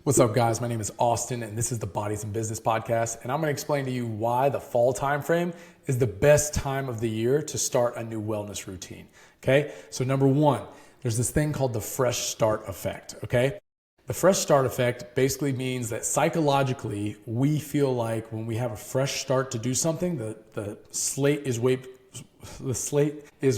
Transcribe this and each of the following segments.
What's up, guys? My name is Austin, and this is the Bodies in Business podcast. And I'm going to explain to you why the fall time frame is the best time of the year to start a new wellness routine. Okay, so number one, there's this thing called the fresh start effect. Okay, the fresh start effect basically means that psychologically we feel like when we have a fresh start to do something, the slate is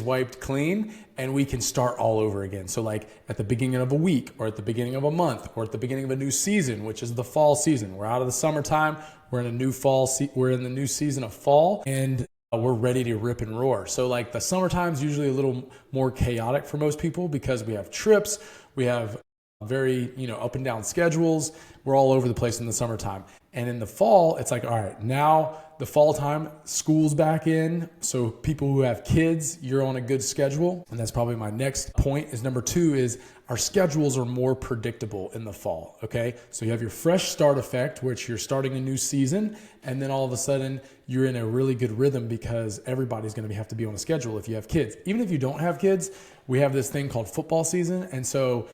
wiped clean and we can start all over again. So like at the beginning of a week or at the beginning of a month or at the beginning of a new season, which is the fall season. We're out of the summertime. We're in the new season of fall, and we're ready to rip and roar. So like the summertime is usually a little more chaotic for most people because we have trips, we have very, up and down schedules. We're all over the place in the summertime. And in the fall, it's like, all right, now the fall time, school's back in. So people who have kids, you're on a good schedule. And that's probably my next point is number two is our schedules are more predictable in the fall. Okay. So you have your fresh start effect, which you're starting a new season. And then all of a sudden you're in a really good rhythm because everybody's going to have to be on a schedule if you have kids. Even if you don't have kids, we have this thing called football season. And so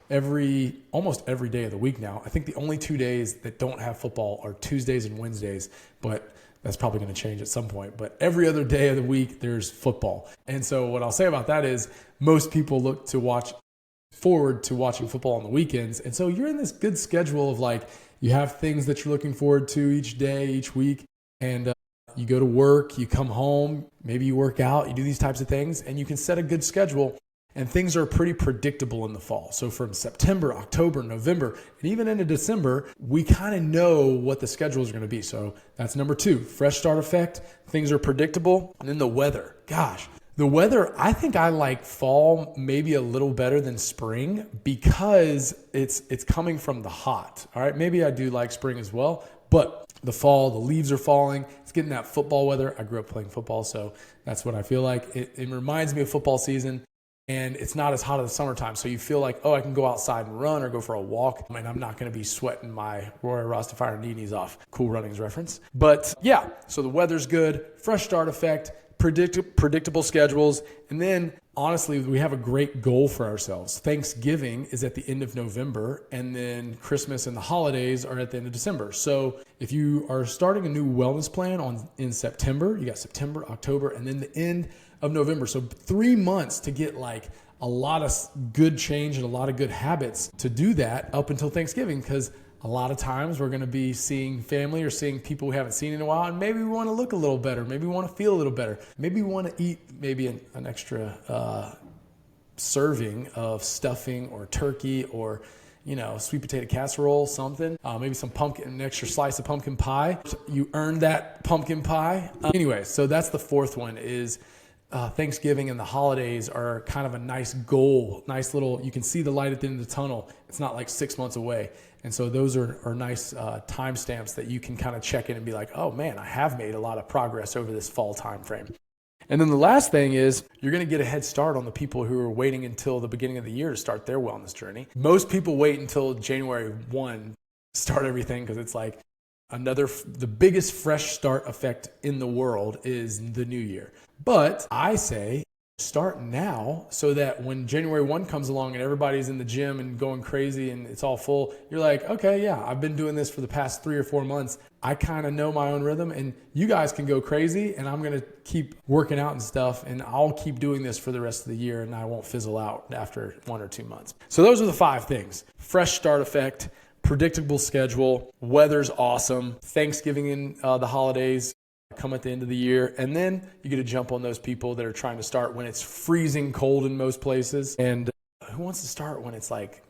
almost every day of the week now, I think the only 2 days that don't have football are Tuesdays and Wednesdays, but that's probably going to change at some point. But every other day of the week, there's football. And so what I'll say about that is most people look to watch forward to watching football on the weekends. And so you're in this good schedule of like, you have things that you're looking forward to each day, each week. And you go to work, you come home, maybe you work out, you do these types of things, and you can set a good schedule. And things are pretty predictable in the fall. So from September, October, November, and even into December, we kind of know what the schedules are going to be. So that's number two, fresh start effect. Things are predictable. And then the weather. Gosh, the weather, I think I like fall maybe a little better than spring because it's coming from the hot. All right, maybe I do like spring as well, but the fall, the leaves are falling. It's getting that football weather. I grew up playing football, so that's what I feel like. It reminds me of football season. And it's not as hot in the summertime. So you feel like, oh, I can go outside and run or go for a walk. And I'm not going to be sweating my Roy Rastafari off. Cool Runnings reference. But yeah, so the weather's good, fresh start effect, predictable schedules. And then honestly, we have a great goal for ourselves. Thanksgiving is at the end of November, and then Christmas and the holidays are at the end of December. So if you are starting a new wellness plan in September, you got September, October, and then the end of November. So 3 months to get like a lot of good change and a lot of good habits to do that up until Thanksgiving, because a lot of times we're going to be seeing family or seeing people we haven't seen in a while, and maybe we want to look a little better, maybe we want to feel a little better, maybe we want to eat maybe an extra serving of stuffing or turkey or sweet potato casserole, something, maybe an extra slice of pumpkin pie. You earned that pumpkin pie. Anyway, so that's the fourth one is Thanksgiving and the holidays are kind of a nice goal, nice little, you can see the light at the end of the tunnel. It's not like 6 months away. And so those are nice timestamps that you can kind of check in and be like, oh man, I have made a lot of progress over this fall time frame. And then the last thing is you're going to get a head start on the people who are waiting until the beginning of the year to start their wellness journey. Most people wait until January 1 to start everything because it's like the biggest fresh start effect in the world is the new year. But I say start now so that when January 1 comes along and everybody's in the gym and going crazy and it's all full, you're like, okay, yeah, I've been doing this for the past 3 or 4 months. I kind of know my own rhythm, and you guys can go crazy, and I'm going to keep working out and stuff, and I'll keep doing this for the rest of the year, and I won't fizzle out after 1 or 2 months. So those are the 5 things: fresh start effect, predictable schedule, weather's awesome, Thanksgiving and the holidays come at the end of the year, and then you get to jump on those people that are trying to start when it's freezing cold in most places. And who wants to start when it's like,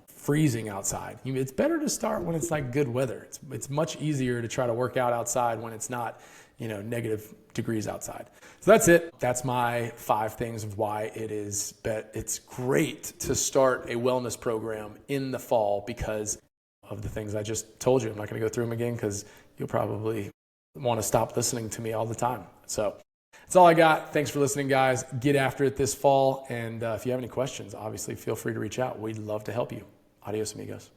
freezing outside? It's better to start when it's like good weather. It's much easier to try to work out outside when it's not, negative degrees outside. So that's it. That's my 5 things of why it's great to start a wellness program in the fall because of the things I just told you. I'm not going to go through them again because you'll probably want to stop listening to me all the time. So that's all I got. Thanks for listening, guys. Get after it this fall. And if you have any questions, obviously feel free to reach out. We'd love to help you. Adios, amigos.